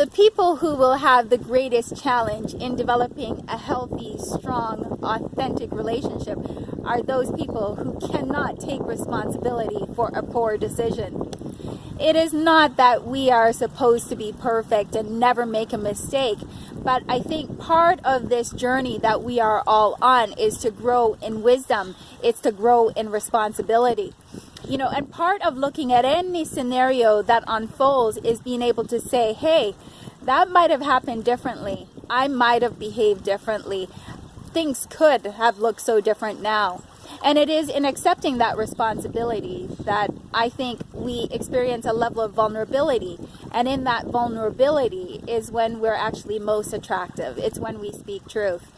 The people who will have the greatest challenge in developing a healthy, strong, authentic relationship are those people who cannot take responsibility for a poor decision. It is not that we are supposed to be perfect and never make a mistake, but I think part of this journey that we are all on is to grow in wisdom. It's to grow in responsibility. And part of looking at any scenario that unfolds is being able to say, hey, that might have happened differently. I might have behaved differently. Things could have looked so different now. And it is in accepting that responsibility that I think we experience a level of vulnerability. And in that vulnerability is when we're actually most attractive. It's when we speak truth.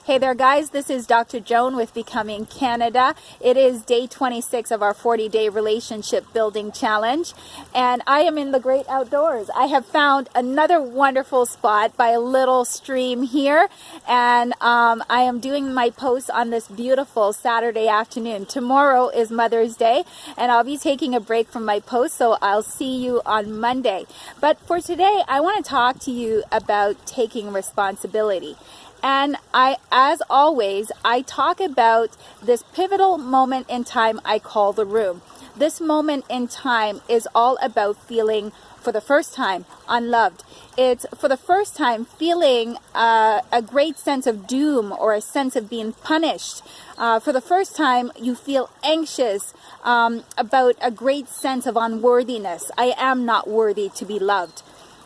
Hey there, guys. This is Dr. Joan with Becoming Canada. It is day 26 of our 40-day relationship building challenge. And I am in the great outdoors. I have found another wonderful spot by a little stream here. And I am doing my post on this beautiful Saturday afternoon. Tomorrow is Mother's Day, and I'll be taking a break from my post, so I'll see you on Monday. But for today, I want to talk to you about taking responsibility. And as always, I talk about this pivotal moment in time I call the room. This moment in time is all about feeling, for the first time, unloved. It's for the first time feeling a great sense of doom or a sense of being punished. For the first time, you feel anxious about a great sense of unworthiness. I am not worthy to be loved.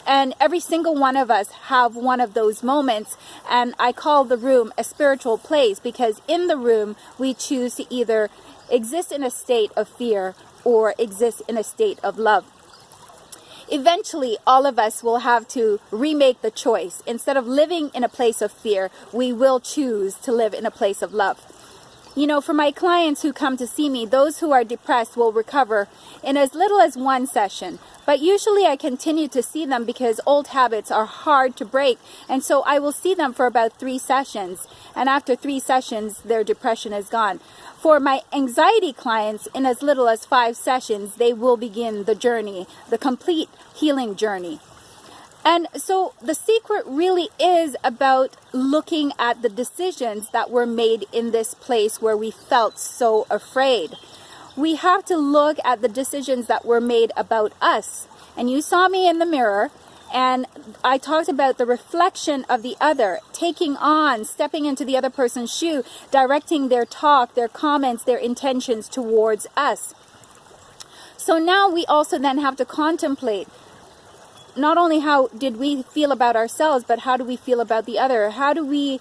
And every single one of us have one of those moments, and I call the room a spiritual place because in the room we choose to either exist in a state of fear or exist in a state of love. Eventually, all of us will have to remake the choice. Instead of living in a place of fear, we will choose to live in a place of love. For my clients who come to see me, those who are depressed will recover in as little as one session. But usually I continue to see them because old habits are hard to break. And so I will see them for about 3 sessions. And after 3 sessions, their depression is gone. For my anxiety clients, in as little as 5 sessions, they will begin the journey, the complete healing journey. And so the secret really is about looking at the decisions that were made in this place where we felt so afraid. We have to look at the decisions that were made about us. And you saw me in the mirror, and I talked about the reflection of the other, taking on, stepping into the other person's shoe, directing their talk, their comments, their intentions towards us. So now we also then have to contemplate not only how did we feel about ourselves, but how do we feel about the other? How do we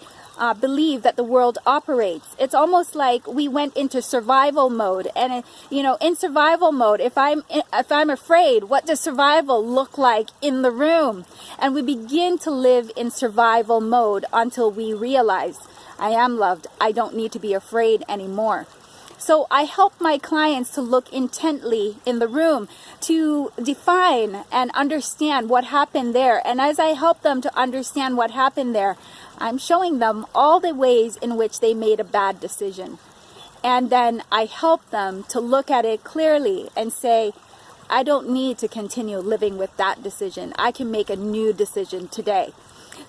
believe that the world operates? It's almost like we went into survival mode. And, in survival mode, if I'm afraid, what does survival look like in the room? And we begin to live in survival mode until we realize, I am loved. I don't need to be afraid anymore. So I help my clients to look intently in the room, to define and understand what happened there. And as I help them to understand what happened there, I'm showing them all the ways in which they made a bad decision. And then I help them to look at it clearly and say, I don't need to continue living with that decision. I can make a new decision today.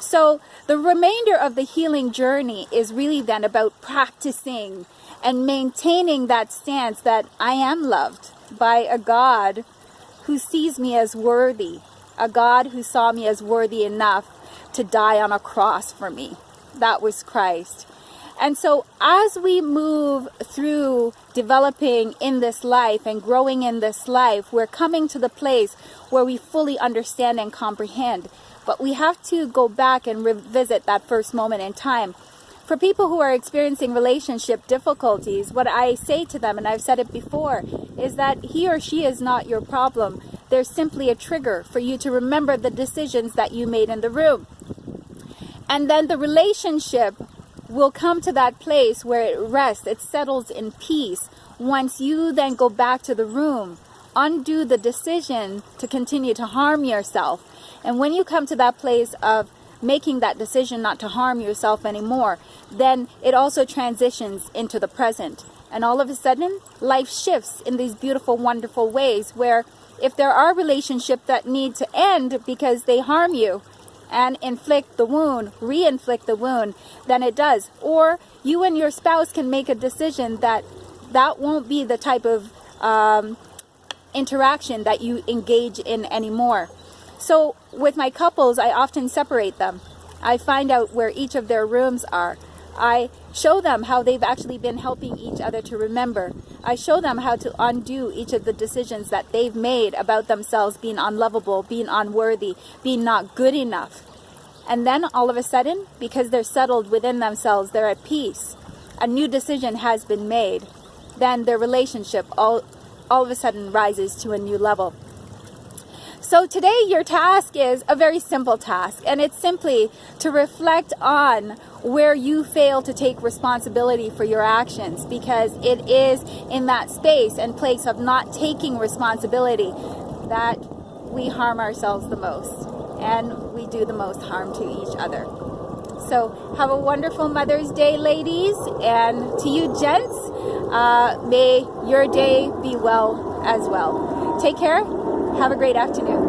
So the remainder of the healing journey is really then about practicing and maintaining that stance that I am loved by a God who sees me as worthy, a God who saw me as worthy enough to die on a cross for me. That was Christ. And so as we move through developing in this life and growing in this life, we're coming to the place where we fully understand and comprehend. But we have to go back and revisit that first moment in time. For people who are experiencing relationship difficulties, what I say to them, and I've said it before, is that he or she is not your problem. They're simply a trigger for you to remember the decisions that you made in the room. And then the relationship will come to that place where it rests, it settles in peace. Once you then go back to the room, undo the decision to continue to harm yourself. And when you come to that place of making that decision not to harm yourself anymore, then it also transitions into the present. And all of a sudden, life shifts in these beautiful, wonderful ways where if there are relationships that need to end because they harm you and inflict the wound, re-inflict the wound, then it does. Or you and your spouse can make a decision that that won't be the type of interaction that you engage in anymore. So with my couples, I often separate them. I find out where each of their rooms are. I show them how they've actually been helping each other to remember. I show them how to undo each of the decisions that they've made about themselves being unlovable, being unworthy, being not good enough. And then all of a sudden, because they're settled within themselves, they're at peace, a new decision has been made, then their relationship all of a sudden rises to a new level. So today your task is a very simple task, and it's simply to reflect on where you fail to take responsibility for your actions, because it is in that space and place of not taking responsibility that we harm ourselves the most, and we do the most harm to each other. So have a wonderful Mother's Day, ladies, and to you gents, may your day be well as well. Take care. Have a great afternoon.